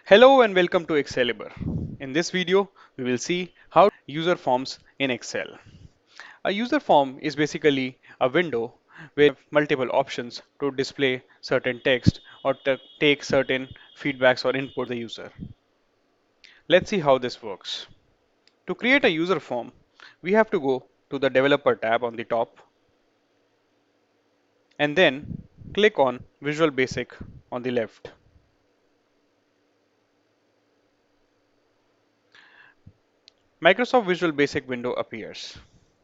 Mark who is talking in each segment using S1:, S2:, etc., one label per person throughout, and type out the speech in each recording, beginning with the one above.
S1: Hello and welcome to Excalibur. In this video, we will see how to user forms in Excel. A user form is basically a window where you have multiple options to display certain text or to take certain feedbacks or input the user. Let's see how this works. To create a user form, we have to go to the developer tab on the top and then click on Visual Basic on the left. Microsoft Visual Basic window appears.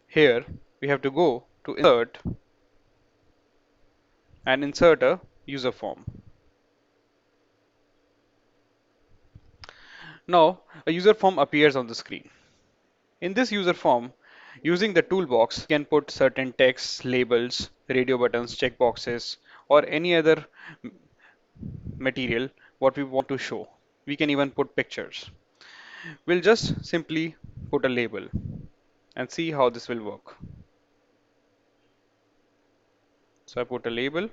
S1: Here we have to go to Insert and insert a user form. Now a user form appears on the screen. In this user form, using the toolbox, we can put certain texts, labels, radio buttons, checkboxes, or any other material what we want to show. We can even put pictures. We'll just simply put a label and see how this will work. So I put a label,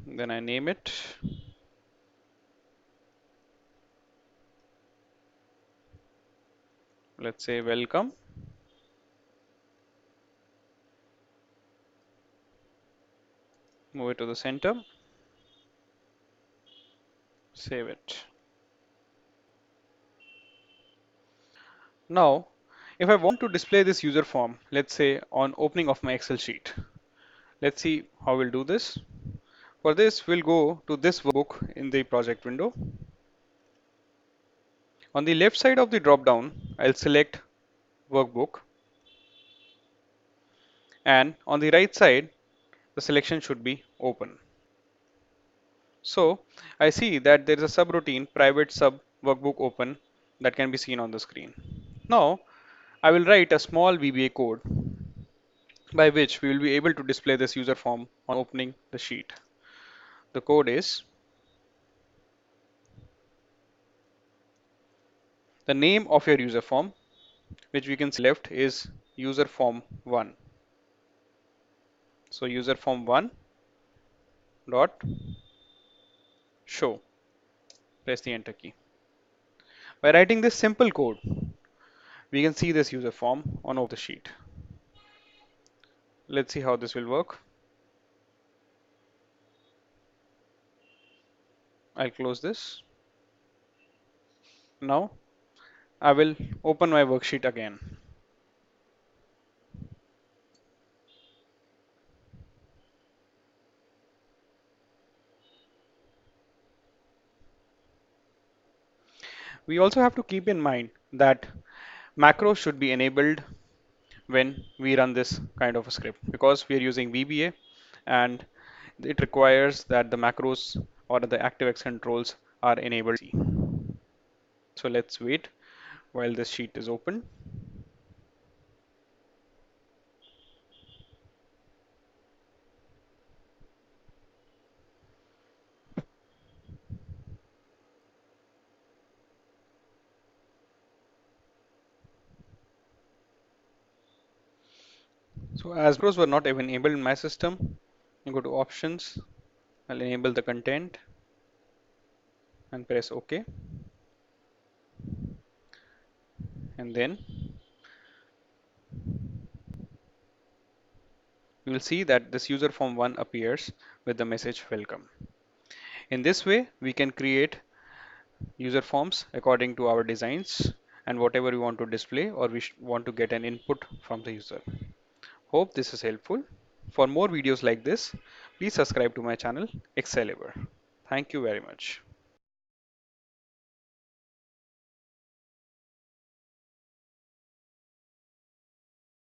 S1: then I name it. Let's say welcome. Move it to the center. Save it. Now, if I want to display this user form, let's say on opening of my Excel sheet, let's see how we'll do this. For this, we'll go to this workbook in the project window. On the left side of the drop down, I'll select workbook, and on the right side, the selection should be open. So I see that there is a subroutine private sub workbook open that can be seen on the screen. Now I will write a small VBA code by which we will be able to display this user form on opening the sheet. The code is the name of your user form, which we can see left is user form 1. So user form 1 dot show. Press the enter key. By writing this simple code, we can see this user form on the sheet. Let's see how this will work. I'll close this. Now I will open my worksheet again. We also have to keep in mind that macros should be enabled when we run this kind of a script because we are using VBA and it requires that the macros or the ActiveX controls are enabled. So let's wait while this sheet is open. So as macros were not even enabled in my system, you go to options, I'll enable the content and press OK. And then you will see that this user form 1 appears with the message welcome. In this way, we can create user forms according to our designs and whatever we want to display or we want to get an input from the user. Hope this is helpful. For more videos like this, please subscribe to my channel Excalibur. Thank you very much.